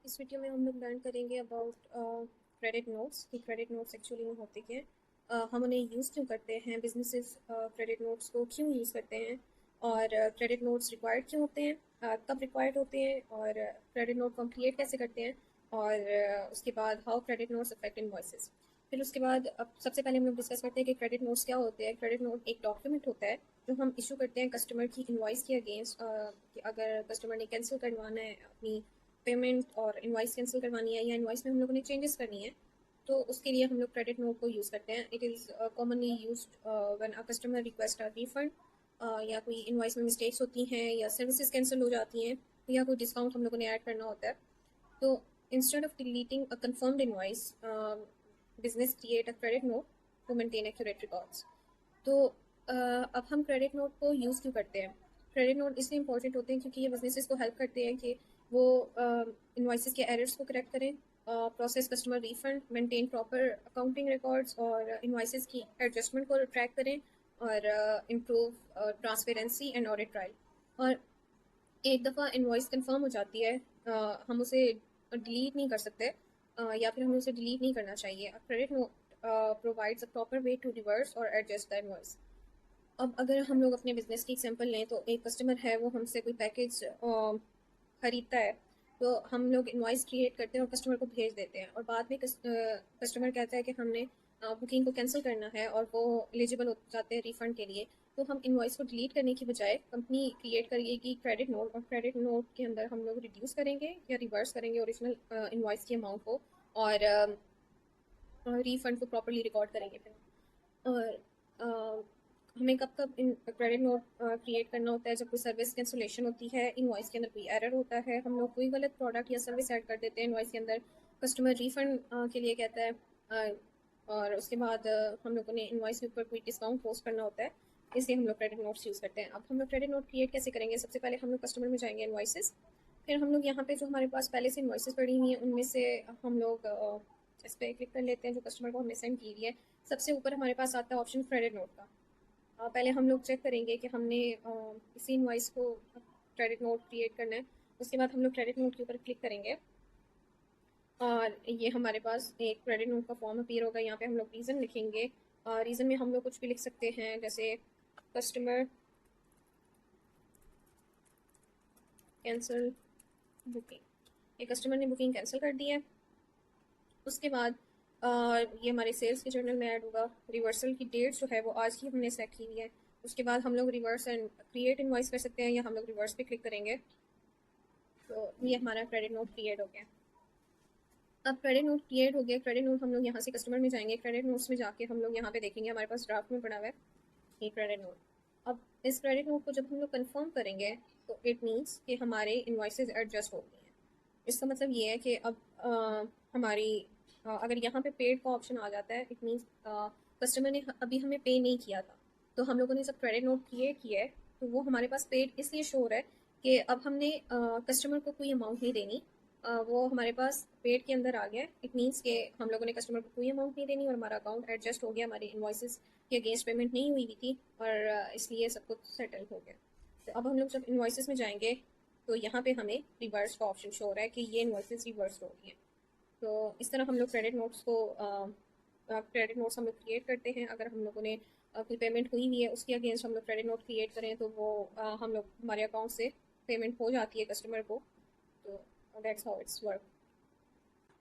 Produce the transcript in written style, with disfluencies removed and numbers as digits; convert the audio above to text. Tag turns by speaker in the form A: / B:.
A: इस वीडियो में हम लोग लर्न करेंगे अबाउट क्रेडिट नोट्स कि क्रेडिट नोट्स एक्चुअली में होते क्या हैं। हम उन्हें यूज़ क्यों करते हैं, बिजनेसेस क्रेडिट नोट्स को क्यों यूज़ करते हैं, और क्रेडिट नोट्स रिक्वायर्ड क्यों होते हैं, कब रिक्वायर्ड होते हैं, और क्रेडिट नोट को हम क्रिएट कैसे करते हैं, और उसके बाद how credit notes affect invoices. फिर उसके बाद अब सबसे पहले हम लोग डिस्कस करते हैं कि क्रेडिट नोट्स क्या होते हैं। क्रेडिट नोट एक डॉक्यूमेंट होता है जो हम इशू करते हैं कस्टमर की इनवॉइस के अगेंस्ट, कि अगर कस्टमर ने कैंसिल करवाना है अपनी पेमेंट और इनवाइस कैंसिल करवानी है या इनवाइस में हम लोगों ने चेंजेस करनी है, तो उसके लिए हम लोग क्रेडिट नोट को यूज़ करते हैं। It is commonly use when a customer request a refund, या कोई इनवाइस में मिस्टेक्स होती हैं या सर्विसेज कैंसिल हो जाती हैं या कोई डिस्काउंट हम लोगों ने ऐड करना होता है। तो instead of deleting a confirmed invoice, business create a credit note to maintain accurate records. तो अब हम क्रेडिट नोट को यूज़ क्यों करते हैं? क्रेडिट नोट इसलिए इंपॉर्टेंट होते हैं क्योंकि ये बिजनेसेस को हेल्प करते हैं कि वो इन्वाइसेस के एरर्स को करेक्ट करें, process customer refund, maintain proper accounting records और इन्वाइसेस की एडजस्टमेंट को ट्रैक करें, और improve transparency and audit trial. और एक दफ़ा इनवॉइस कंफर्म हो जाती है, हम उसे डिलीट नहीं कर सकते, या फिर हमें उसे डिलीट नहीं करना चाहिए। Credit note provides a proper way to reverse और एडजस्ट द इनवॉइस। अब अगर हम लोग अपने बिजनेस की एग्जांपल लें, तो एक कस्टमर है, वो हमसे कोई पैकेज खरीदता है, तो हम लोग इनवॉइस क्रिएट करते हैं और कस्टमर को भेज देते हैं, और बाद में कस्टमर कहता है कि हमने बुकिंग को कैंसिल करना है और वो एलिजिबल हो जाते हैं रिफंड के लिए। तो हम इनवॉइस को डिलीट करने की बजाय कंपनी क्रिएट करेगी क्रेडिट नोट, और क्रेडिट नोट के अंदर हम लोग रिड्यूस करेंगे या रिवर्स करेंगे ओरिजिनल इनवॉइस की अमाउंट को, और रिफंड को प्रॉपरली रिकॉर्ड करेंगे फिर। और हमें कब कब इन क्रेडिट नोट क्रिएट करना होता है? जब कोई सर्विस कैंसलेशन होती है, इनवॉइस के अंदर कोई एरर होता है, हम लोग कोई गलत प्रोडक्ट या सर्विस ऐड कर देते हैं इनवॉइस के अंदर, कस्टमर रिफंड के लिए कहता है, और उसके बाद हम लोगों ने इनवॉइस के ऊपर कोई डिस्काउंट पोस्ट करना होता है, इसलिए हम लोग क्रेडिट नोट्स यूज़ करते हैं। अब हम लोग क्रेडिट नोट क्रिएट कैसे करेंगे? सबसे पहले हम लोग कस्टमर में जाएंगे, इनवॉइसेस, फिर हम लोग यहाँ पे जो हमारे पास पहले से इनवॉइसेस पड़ी हुई हैं उनमें से हम लोग इस पर क्लिक कर लेते हैं जो कस्टमर को हमने सेंड की हुई है। सबसे ऊपर हमारे पास आता है ऑप्शन क्रेडिट नोट का। पहले हम लोग चेक करेंगे कि हमने इसी इनवॉइस को क्रेडिट नोट क्रिएट करना है। उसके बाद हम लोग क्रेडिट नोट के ऊपर क्लिक करेंगे, और ये हमारे पास एक क्रेडिट नोट का फॉर्म अपीयर होगा। यहाँ पे हम लोग रीज़न लिखेंगे। रीज़न में हम लोग कुछ भी लिख सकते हैं, जैसे कस्टमर कैंसिल बुकिंग, ये कस्टमर ने बुकिंग कैंसिल कर दी है। उसके बाद ये हमारे सेल्स के जर्नल में ऐड होगा। रिवर्सल की डेट जो है वो आज की हमने सेट की हुई है। उसके बाद हम लोग रिवर्स एंड क्रिएट इनवॉइस कर सकते हैं, या हम लोग रिवर्स पे क्लिक करेंगे। तो ये हमारा क्रेडिट नोट क्रिएट हो गया। अब क्रेडिट नोट क्रिएट हो गया। क्रेडिट नोट हम लोग यहाँ से कस्टमर में जाएंगे, क्रेडिट नोट्स में जाके हम लोग यहाँ पे देखेंगे हमारे पास ड्राफ्ट में पड़ा हुआ है ये क्रेडिट नोट। अब इस क्रेडिट नोट को जब हम लोग कंफर्म करेंगे, तो इट मीन्स कि हमारे इन्वाइसेस एडजस्ट हो गई हैं। इसका मतलब ये है कि अब हमारी अगर यहाँ पे पेड का ऑप्शन आ जाता है, इट मीन्स कस्टमर ने अभी हमें पे नहीं किया था, तो हम लोगों ने जब क्रेडिट नोट क्रिएट किया है, तो वो हमारे पास पेड इसलिए शो हो रहा है कि अब हमने कस्टमर को कोई अमाउंट नहीं देनी। वो हमारे पास पेड के अंदर आ गया। इट मीन्स कि हम लोगों ने कस्टमर को कोई अमाउंट नहीं देनी और हमारा अकाउंट एडजस्ट हो गया, हमारी इन्वाइसेस के अगेंस्ट पेमेंट नहीं हुई थी, और इसलिए सब कुछ सेटल हो गया। तो अब हम लोग जब इन्वाइसेस में जाएंगे, तो यहाँ पे हमें रिवर्स का ऑप्शन शो हो रहा है कि ये इन्वाइसेस रिवर्स हो रही हैं। तो इस तरह हम लोग क्रेडिट नोट्स हम लोग क्रिएट करते हैं। अगर हम लोगों ने कोई पेमेंट हुई हुई है, उसके अगेंस्ट हम लोग क्रेडिट नोट क्रिएट करें, तो वो हम लोग हमारे अकाउंट से पेमेंट हो जाती है कस्टमर को। तो दैट्स हाउ इट्स वर्क।